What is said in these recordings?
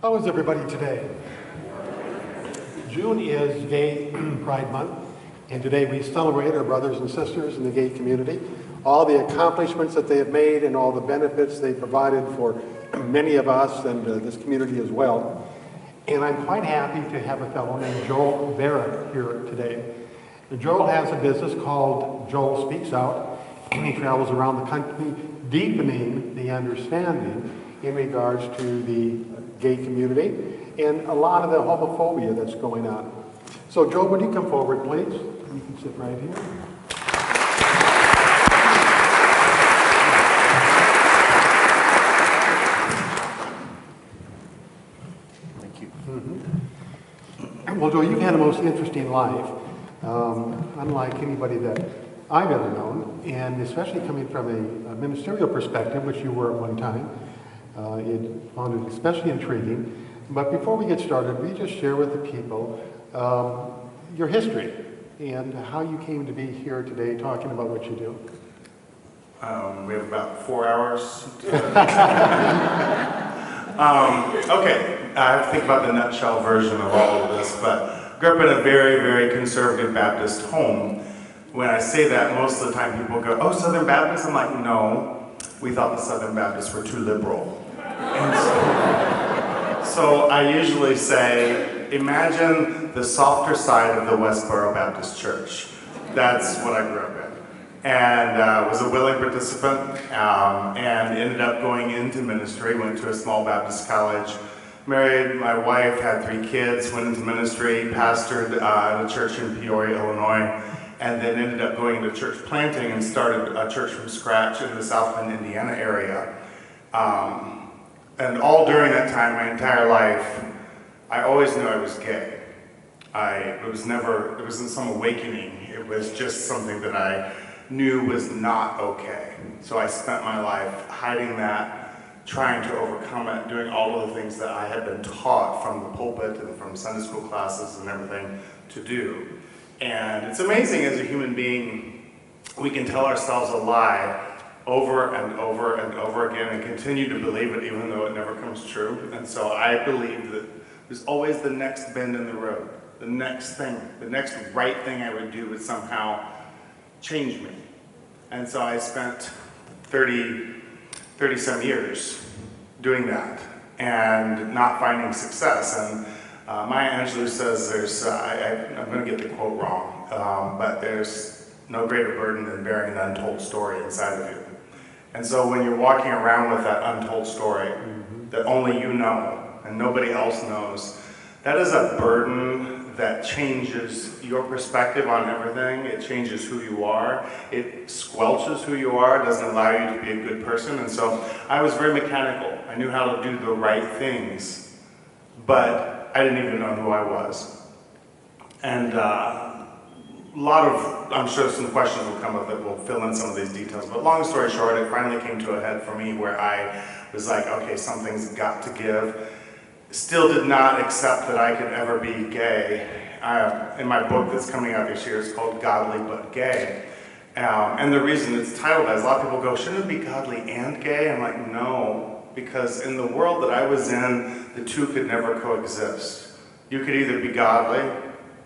How is everybody today? June is Gay Pride Month, and today we celebrate our brothers and sisters in the gay community, all the accomplishments that they have made and all the benefits they provided for many of us and this community as well. And I'm quite happy to have a fellow named Joel Barrett here today. Joel has a business called Joel Speaks Out, and he travels around the country deepening the understanding in regards to the gay community and a lot of the homophobia that's going on. So Joel, would you come forward, please? You can sit right here. Thank you. Mm-hmm. Well, Joel, you've had a most interesting life, unlike anybody that I've ever known, and especially coming from a ministerial perspective, which you were at one time. It found it especially intriguing. But before we get started, will you just share with the people your history and how you came to be here today talking about what you do? We have about 4 hours. Okay, I have to think about the nutshell version of all of this, but grew up in a very, very conservative Baptist home. When I say that, most of the time people go, "Oh, Southern Baptist?" I'm like, no, we thought the Southern Baptists were too liberal. And so I usually say, imagine the softer side of the Westboro Baptist Church. That's what I grew up in. And was a willing participant and ended up going into ministry, went to a small Baptist college, married my wife, had 3 kids, went into ministry, pastored a church in Peoria, Illinois, and then ended up going into church planting and started a church from scratch in the South Bend, Indiana area. And all during that time, my entire life, I always knew I was gay. It wasn't some awakening. It was just something that I knew was not okay. So I spent my life hiding that, trying to overcome it, doing all of the things that I had been taught from the pulpit and from Sunday school classes and everything to do. And it's amazing as a human being, we can tell ourselves a lie over and over and over again and continue to believe it even though it never comes true. And so I believed that there's always the next bend in the road. The next thing, the next right thing I would do would somehow change me. And so I spent 30-some years doing that and not finding success. And Maya Angelou says I'm going to get the quote wrong, but there's no greater burden than bearing an untold story inside of you. And so when you're walking around with that untold story that only you know and nobody else knows, that is a burden that changes your perspective on everything. It changes who you are. It squelches who you are. It doesn't allow you to be a good person. And so I was very mechanical. I knew how to do the right things, but I didn't even know who I was. And I'm sure some questions will come up that will fill in some of these details, but long story short, it finally came to a head for me where I was like, okay, something's got to give. Still did not accept that I could ever be gay. In my book that's coming out this year, it's called Godly But Gay. And the reason it's titled as, a lot of people go, shouldn't it be godly and gay? I'm like, no, because in the world that I was in, the two could never coexist. You could either be godly,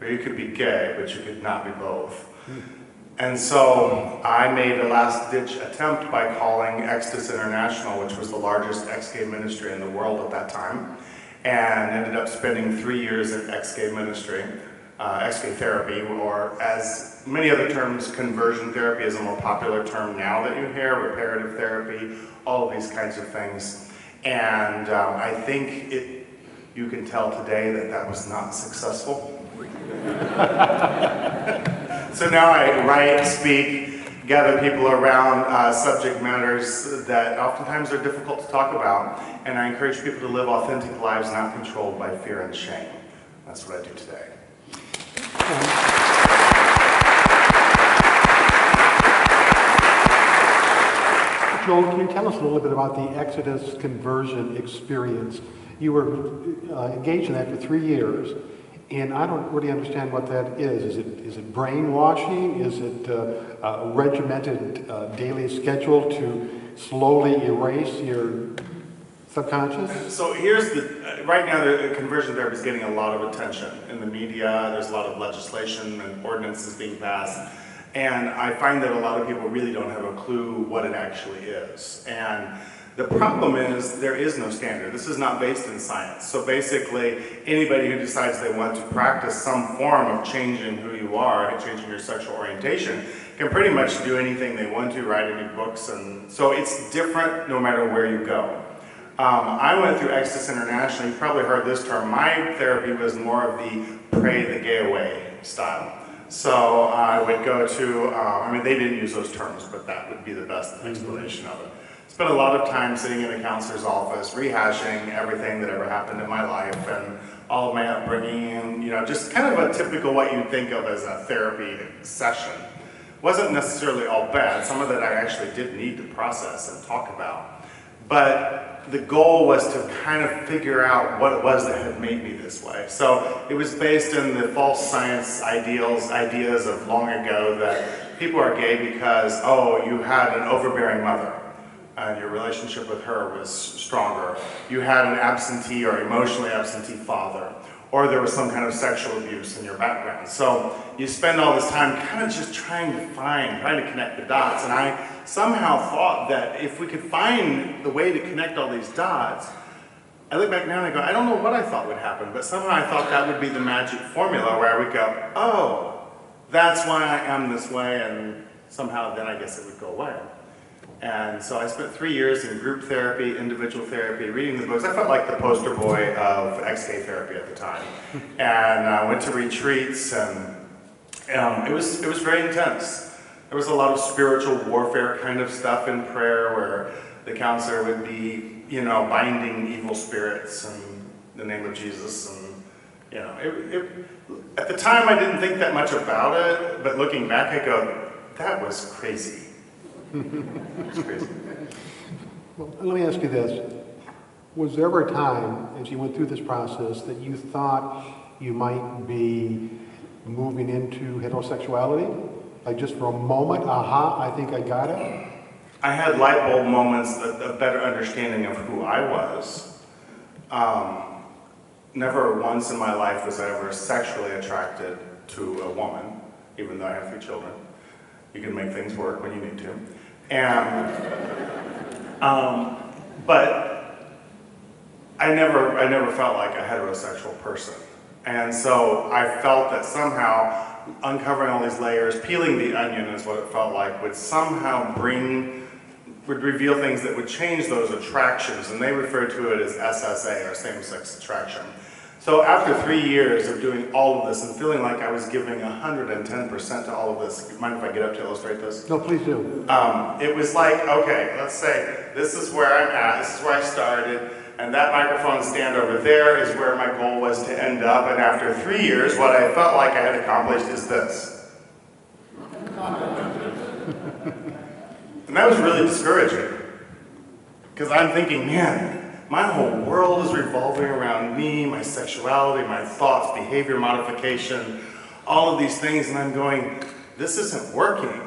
or you could be gay, but you could not be both. And so I made a last-ditch attempt by calling Exodus International, which was the largest ex-gay ministry in the world at that time, and ended up spending 3 years in ex-gay ministry, ex-gay therapy, or as many other terms, conversion therapy is a more popular term now that you hear, reparative therapy, all of these kinds of things. And I think you can tell today that was not successful. So now I write, speak, gather people around subject matters that oftentimes are difficult to talk about, and I encourage people to live authentic lives not controlled by fear and shame. That's what I do today. Joel, can you tell us a little bit about the Exodus conversion experience? You were engaged in that for 3 years, and I don't really understand what that is. Is it brainwashing? Is it a regimented daily schedule to slowly erase your Subconscious? So here's right now the conversion therapy is getting a lot of attention in the media. There's a lot of legislation and ordinances being passed. And I find that a lot of people really don't have a clue what it actually is. And the problem is there is no standard. This is not based in science. So basically, anybody who decides they want to practice some form of changing who you are and changing your sexual orientation can pretty much do anything they want to, write any books. And so it's different no matter where you go. I went through Exodus International. You've probably heard this term. My therapy was more of the pray the gay away style. So I would go to, I mean, they didn't use those terms, but that would be the best explanation of it. Spent a lot of time sitting in a counselor's office, rehashing everything that ever happened in my life and all of my upbringing, and just kind of a typical what you'd think of as a therapy session. Wasn't necessarily all bad. Some of that I actually did need to process and talk about. But the goal was to kind of figure out what it was that had made me this way. So it was based in the false science ideas of long ago that people are gay because, oh, you had an overbearing mother and your relationship with her was stronger. You had an absentee or emotionally absentee father, or there was some kind of sexual abuse in your background. So you spend all this time kind of just trying to connect the dots. And I somehow thought that if we could find the way to connect all these dots, I look back now and I go, I don't know what I thought would happen, but somehow I thought that would be the magic formula where I would go, oh, that's why I am this way, and somehow then I guess it would go away. And so I spent 3 years in group therapy, individual therapy, reading the books. I felt like the poster boy of ex-gay therapy at the time. And I went to retreats, and it was very intense. There was a lot of spiritual warfare kind of stuff in prayer where the counselor would be, binding evil spirits in the name of Jesus. And, at the time I didn't think that much about it, but looking back I go, that was crazy. It's crazy. Well, let me ask you this. Was there ever a time, as you went through this process, that you thought you might be moving into heterosexuality? Like just for a moment, aha, I think I got it? I had light bulb moments, a better understanding of who I was. Never once in my life was I ever sexually attracted to a woman, even though I have 3 children. You can make things work when you need to. And, but I never felt like a heterosexual person. And so I felt that somehow uncovering all these layers, peeling the onion is what it felt like, would somehow would reveal things that would change those attractions. And they refer to it as SSA, or same-sex attraction. So after 3 years of doing all of this and feeling like I was giving 110% to all of this, mind if I get up to illustrate this? No, please do. It was like, okay, let's say this is where I'm at, this is where I started, and that microphone stand over there is where my goal was to end up, and after 3 years, what I felt like I had accomplished is this. And that was really discouraging, because I'm thinking, man, my whole world is revolving around me, my sexuality, my thoughts, behavior modification, all of these things, and I'm going, this isn't working.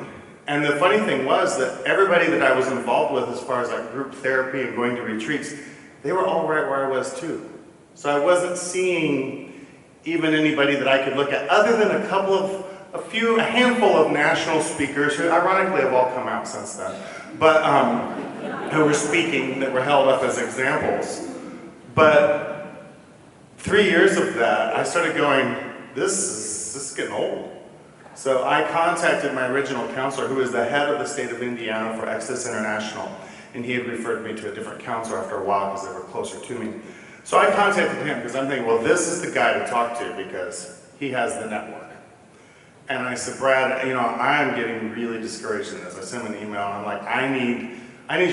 And the funny thing was that everybody that I was involved with as far as like group therapy and going to retreats, they were all right where I was too. So I wasn't seeing even anybody that I could look at, other than a handful of national speakers who ironically have all come out since then, but who were speaking that were held up as examples. But 3 years of that, I started going, this is getting old. So I contacted my original counselor, who was the head of the state of Indiana for Exodus International, and he had referred me to a different counselor after a while because they were closer to me. So I contacted him because I'm thinking, well, this is the guy to talk to because he has the network. And I said, Brad, I am getting really discouraged in this. I sent him an email and I'm like, I need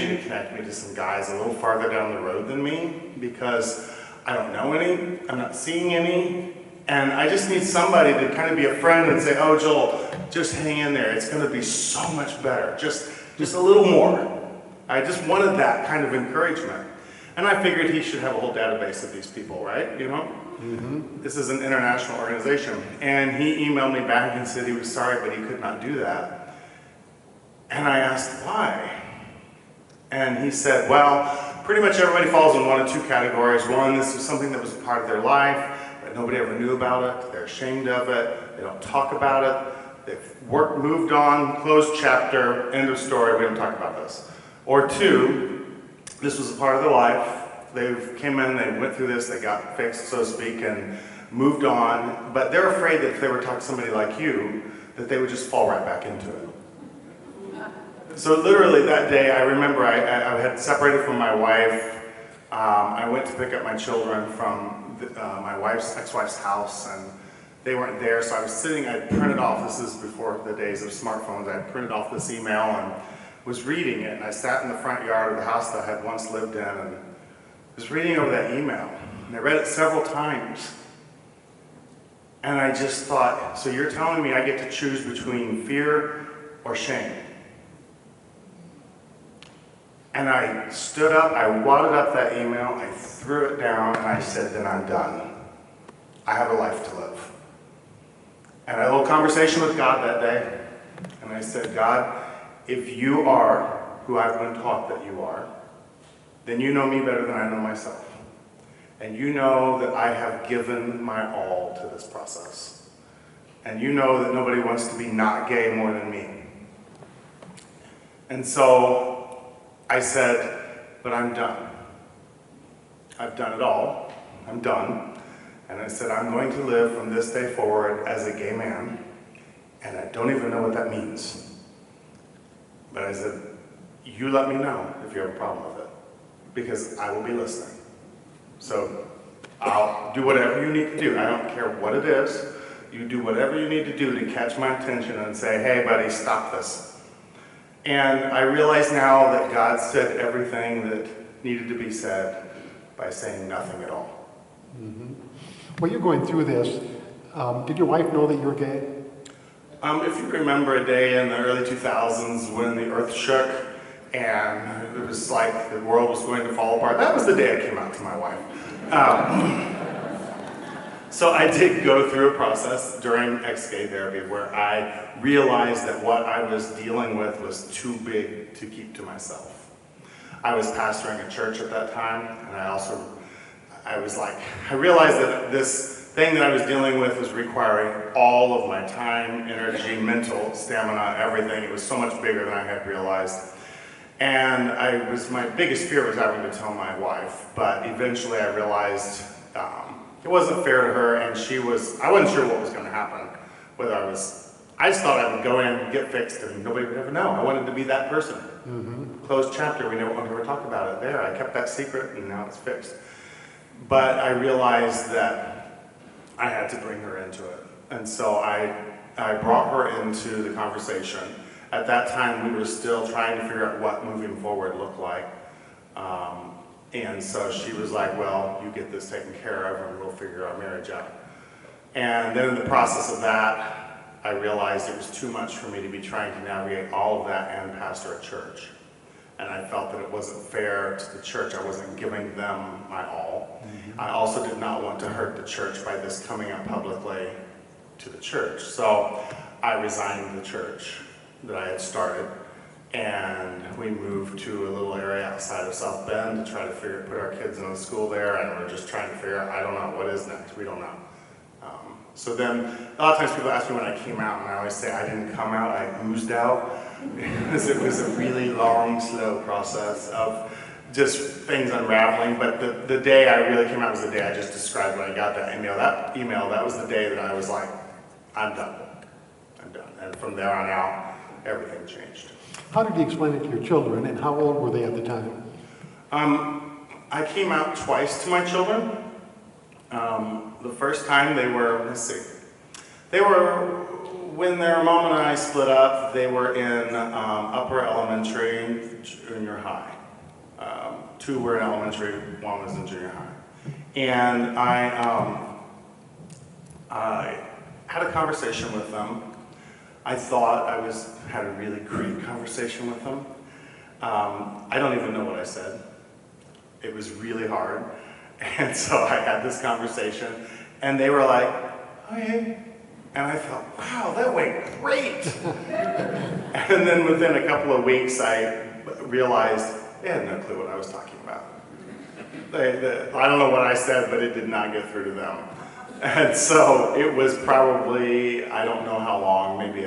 you to connect me to some guys a little farther down the road than me because I don't know any, I'm not seeing any, and I just need somebody to kind of be a friend and say, oh, Joel, just hang in there. It's going to be so much better. Just a little more. I just wanted that kind of encouragement. And I figured he should have a whole database of these people, right? Mm-hmm. This is an international organization. And he emailed me back and said he was sorry, but he could not do that. And I asked why. And he said, well, Pretty much everybody falls in one of two categories. One, this is something that was part of their life, but nobody ever knew about it. They're ashamed of it. They don't talk about it. They've moved on, closed chapter, end of story. We don't talk about this. Or two, this was a part of their life. They came in, they went through this, they got fixed, so to speak, and moved on. But they're afraid that if they were to talk to somebody like you, that they would just fall right back into it. So literally that day, I remember I had separated from my wife. I went to pick up my children from my ex-wife's house, and they weren't there. So I was sitting, I printed off, this is before the days of smartphones, I printed off this email and was reading it. And I sat in the front yard of the house that I had once lived in and was reading over that email. And I read it several times. And I just thought, so you're telling me I get to choose between fear or shame? And I stood up, I wadded up that email, I threw it down, and I said, then I'm done. I have a life to live. And I had a little conversation with God that day, and I said, God, if you are who I've been taught that you are, then you know me better than I know myself. And you know that I have given my all to this process. And you know that nobody wants to be not gay more than me. And so I said, but I'm done. I've done it all. I'm done. And I said, I'm going to live from this day forward as a gay man, and I don't even know what that means. But I said, you let me know if you have a problem with it, because I will be listening. So I'll do whatever you need to do. I don't care what it is. You do whatever you need to do to catch my attention and say, hey buddy, stop this. And I realize now that God said everything that needed to be said by saying nothing at all. Mm-hmm. Well, you're going through this. Did your wife know that you were gay? If you remember a day in the early 2000s when the earth shook and it was like the world was going to fall apart, that was the day I came out to my wife. So I did go through a process during ex-gay therapy where I realized that what I was dealing with was too big to keep to myself. I was pastoring a church at that time, and I realized that this thing that I was dealing with was requiring all of my time, energy, mental stamina, everything. It was so much bigger than I had realized. And my biggest fear was having to tell my wife, but eventually I realized it wasn't fair to her, and I wasn't sure what was going to happen. I just thought I would go in, get fixed, and nobody would ever know. I wanted to be that person. Mm-hmm. Closed chapter, we never ever talk about it. There, I kept that secret, and now it's fixed. But I realized that I had to bring her into it. And so I brought her into the conversation. At that time, we were still trying to figure out what moving forward looked like. And so she was like, well, you get this taken care of and we'll figure our marriage out. And then in the process of that, I realized it was too much for me to be trying to navigate all of that and pastor a church. And I felt that it wasn't fair to the church. I wasn't giving them my all. Mm-hmm. I also did not want to hurt the church by this coming up publicly to the church. So I resigned the church that I had started. And we moved to a little area outside of South Bend to try to put our kids in the school there, and we're just trying to figure out, I don't know, what is next? We don't know. So then, a lot of times people ask me when I came out, and I always say I didn't come out, I oozed out. Because it was a really long, slow process of just things unraveling. But the day I really came out was the day I just described when I got that email. That was the day that I was like, I'm done. I'm done. And from there on out, everything changed. How did you explain it to your children, and how old were they at the time? I came out twice to my children. The first time they were, when their mom and I split up, they were in upper elementary, junior high. Two were in elementary, one was in junior high. And I had a conversation with them. I thought had a really great conversation with them. I don't even know what I said. It was really hard. And so I had this conversation, and they were like, okay. And I thought, wow, that went great. And then within a couple of weeks, I realized they had no clue what I was talking about. I don't know what I said, but it did not get through to them. And so it was probably, I don't know how long, maybe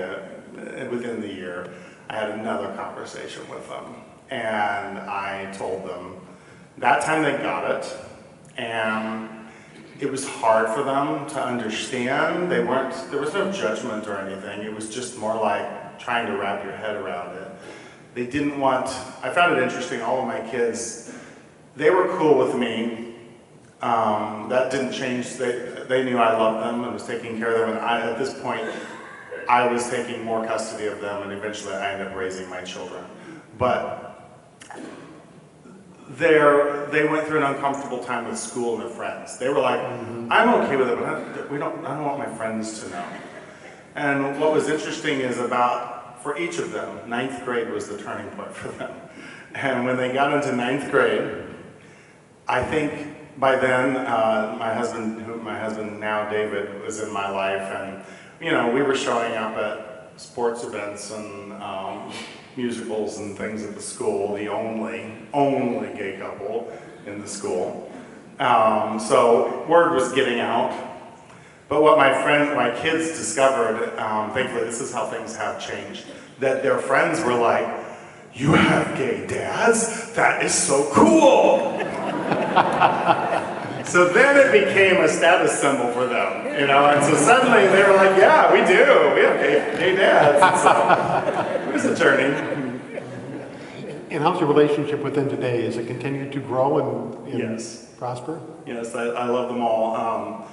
within the year, I had another conversation with them. And I told them, that time they got it, and it was hard for them to understand. There was no judgment or anything. It was just more like trying to wrap your head around it. They didn't want, I found it interesting, all of my kids, they were cool with me. That didn't change. They knew I loved them and was taking care of them. And at this point, I was taking more custody of them, and eventually I ended up raising my children. But they went through an uncomfortable time with school and their friends. They were like, I'm okay with it, but I don't want my friends to know. And what was interesting is for each of them, 9th grade was the turning point for them. And when they got into 9th grade, I think by then, my husband now, David, was in my life, and we were showing up at sports events and musicals and things at the school, the only gay couple in the school. So word was getting out. But what my kids discovered, thankfully this is how things have changed, that their friends were like, "You have gay dads? That is so cool!" So then it became a status symbol for them, and so suddenly they were like, "Yeah, we do. We have gay dads." And so it was a journey. And how's your relationship with them today? Has it continued to grow and Yes. prosper? Yes, I love them all.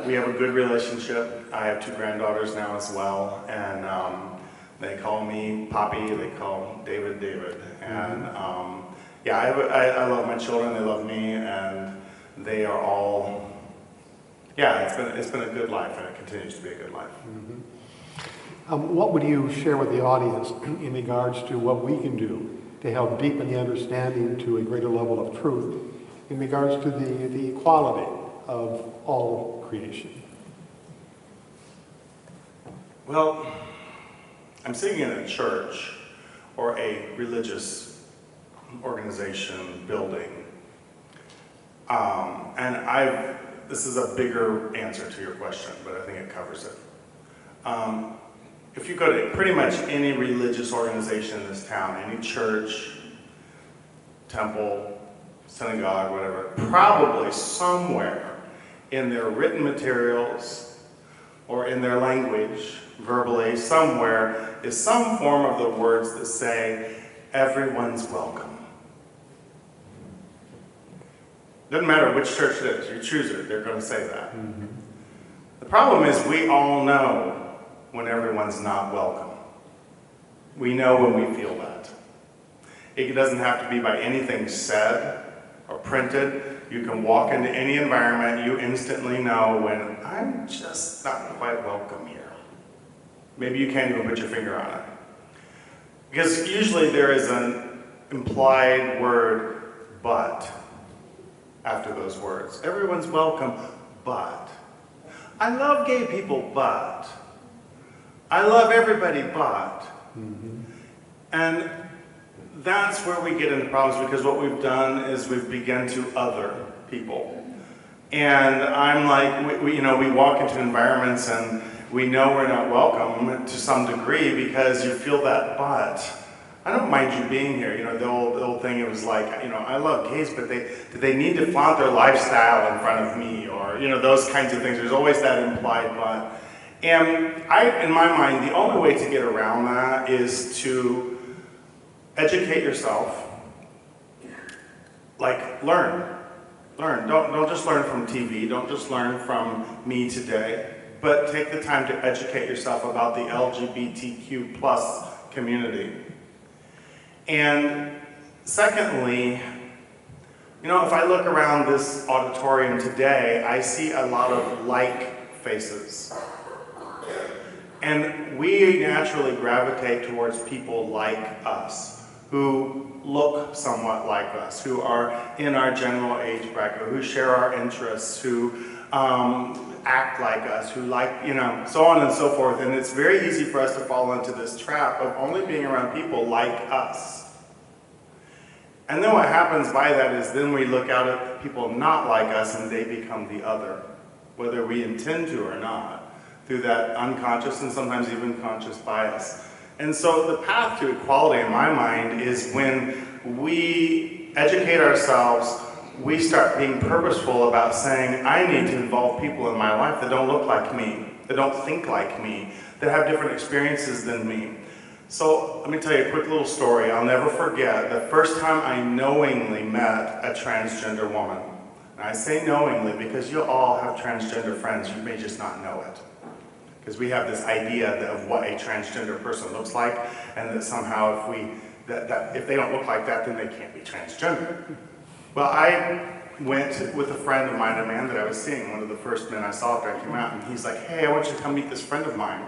We have a good relationship. I have 2 granddaughters now as well, and they call me Poppy. They call David David, and I love my children. They love me, and they are all. Yeah, it's been a good life, and it continues to be a good life. What would you share with the audience in regards to what we can do to help deepen the understanding to a greater level of truth in regards to the equality of all creation? Well, I'm sitting in a church or a religious organization building, and this is a bigger answer to your question, but I think it covers it. If you go to pretty much any religious organization in this town, any church, temple, synagogue, whatever, probably somewhere in their written materials or in their language, verbally, somewhere is some form of the words that say, "Everyone's welcome." Doesn't matter which church it is, you choose it, they're going to say that. The problem is we all know when everyone's not welcome. We know when we feel that. It doesn't have to be by anything said or printed. You can walk into any environment, you instantly know when I'm just not quite welcome here. Maybe you can't even put your finger on it. Because usually there is an implied word, but, after those words. Everyone's welcome, but. I love gay people, but. I love everybody, but. And that's where we get into problems, because what we've done is we've begun to other people. And I'm like, we walk into environments and we know we're not welcome to some degree because you feel that, but I don't mind you being here. The old thing, it was like, I love gays, but do they need to flaunt their lifestyle in front of me? Or, those kinds of things. There's always that implied but. And in my mind, the only way to get around that is to educate yourself. Like, learn. Don't just learn from TV. Don't just learn from me today. But take the time to educate yourself about the LGBTQ plus community. And secondly, if I look around this auditorium today, I see a lot of like faces. And we naturally gravitate towards people like us, who look somewhat like us, who are in our general age bracket, who share our interests, who act like us, who like, so on and so forth. And it's very easy for us to fall into this trap of only being around people like us. And then what happens by that is then we look out at people not like us and they become the other, whether we intend to or not, through that unconscious and sometimes even conscious bias. And so the path to equality in my mind is when we educate ourselves, we start being purposeful about saying, I need to involve people in my life that don't look like me, that don't think like me, that have different experiences than me. So let me tell you a quick little story. I'll never forget the first time I knowingly met a transgender woman. And I say knowingly because you all have transgender friends. You may just not know it. Because we have this idea of what a transgender person looks like, and that somehow if they don't look like that, then they can't be transgender. Well, I went with a friend of mine, a man that I was seeing, one of the first men I saw after I came out, and he's like, hey, I want you to come meet this friend of mine.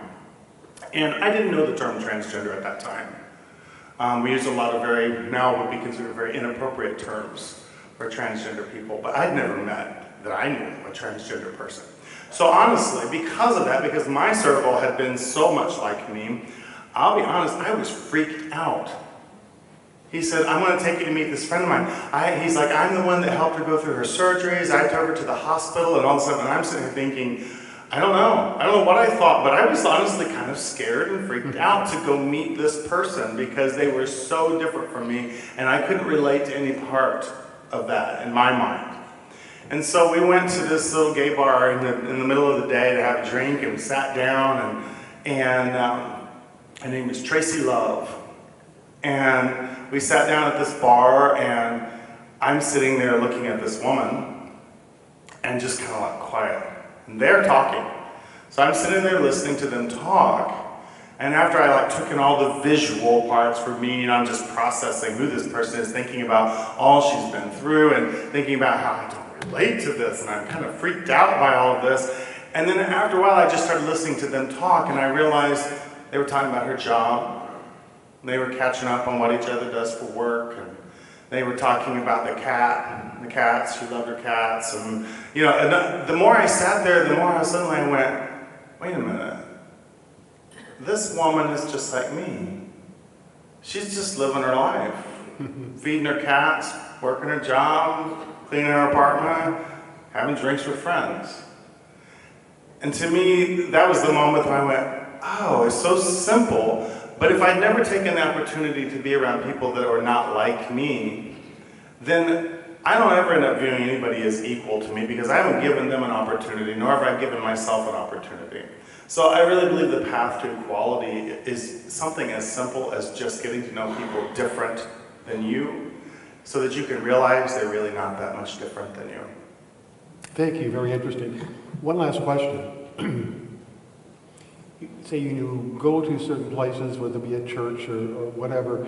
And I didn't know the term transgender at that time. We use a lot of now would be considered very inappropriate terms for transgender people, but I'd never met that I knew a transgender person. So honestly, because of that, because my circle had been so much like me, I'll be honest, I was freaked out. He said, I'm going to take you to meet this friend of mine. He's like, I'm the one that helped her go through her surgeries. I took her to the hospital and all of a sudden, and I'm sitting here thinking, I don't know what I thought, but I was honestly kind of scared and freaked out to go meet this person because they were so different from me and I couldn't relate to any part of that in my mind. And so we went to this little gay bar in the middle of the day to have a drink and we sat down and her name was Tracy Love. And we sat down at this bar and I'm sitting there looking at this woman and just kind of like quiet. And they're talking. So I'm sitting there listening to them talk. And after I took in all the visual parts for me, I'm just processing who this person is, thinking about all she's been through and thinking about how I don't relate to this. And I'm kind of freaked out by all of this. And then after a while, I just started listening to them talk and I realized they were talking about her job. They were catching up on what each other does for work. And they were talking about the cats. She loved her cats. And, and the more I sat there, the more suddenly I went, wait a minute. This woman is just like me. She's just living her life. Feeding her cats, working her job, cleaning her apartment, having drinks with friends. And to me, that was the moment that I went, oh, it's so simple. But if I'd never taken the opportunity to be around people that are not like me, then I don't ever end up viewing anybody as equal to me because I haven't given them an opportunity, nor have I given myself an opportunity. So I really believe the path to equality is something as simple as just getting to know people different than you so that you can realize they're really not that much different than you. Thank you, very interesting. One last question. Say you go to certain places, whether it be a church or whatever,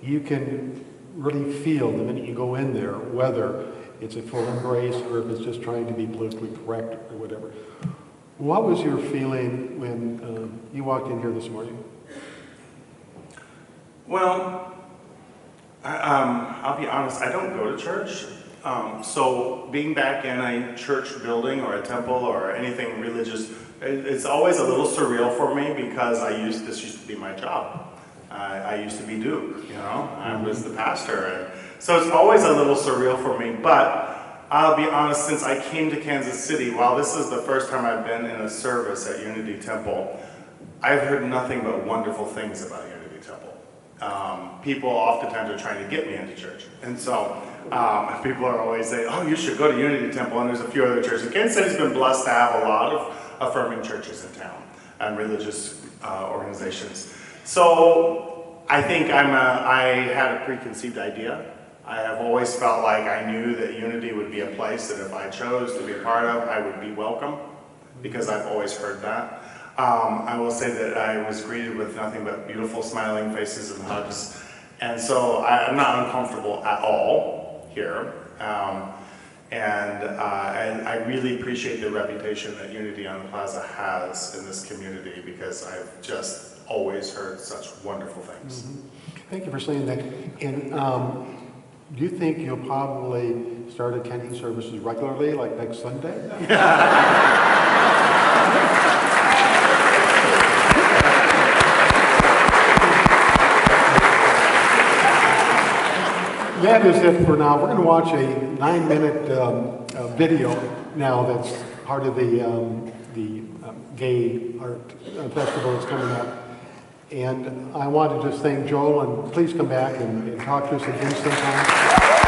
you can really feel the minute you go in there, whether it's a full embrace or if it's just trying to be politically correct or whatever. What was your feeling when you walked in here this morning? Well, I'll be honest, I don't go to church. So being back in a church building or a temple or anything religious, it's always a little surreal for me because this used to be my job. I used to be Duke, I was the pastor. And so it's always a little surreal for me, but I'll be honest, since I came to Kansas City, while this is the first time I've been in a service at Unity Temple, I've heard nothing but wonderful things about Unity Temple. People oftentimes are trying to get me into church. And so people are always saying, oh, you should go to Unity Temple, and there's a few other churches. Kansas City's been blessed to have a lot of affirming churches in town and religious organizations. So I think I had a preconceived idea. I have always felt like I knew that Unity would be a place that if I chose to be a part of, I would be welcome, because I've always heard that. I will say that I was greeted with nothing but beautiful smiling faces and hugs. And so I'm not uncomfortable at all here. And I really appreciate the reputation that Unity on the Plaza has in this community because I've just always heard such wonderful things. Mm-hmm. Thank you for saying that. And do you think you'll probably start attending services regularly, like next Sunday? that is it for now. We're going to watch a 9-minute video now that's part of the gay art festival that's coming up. And I want to just thank Joel, and please come back and talk to us again sometime.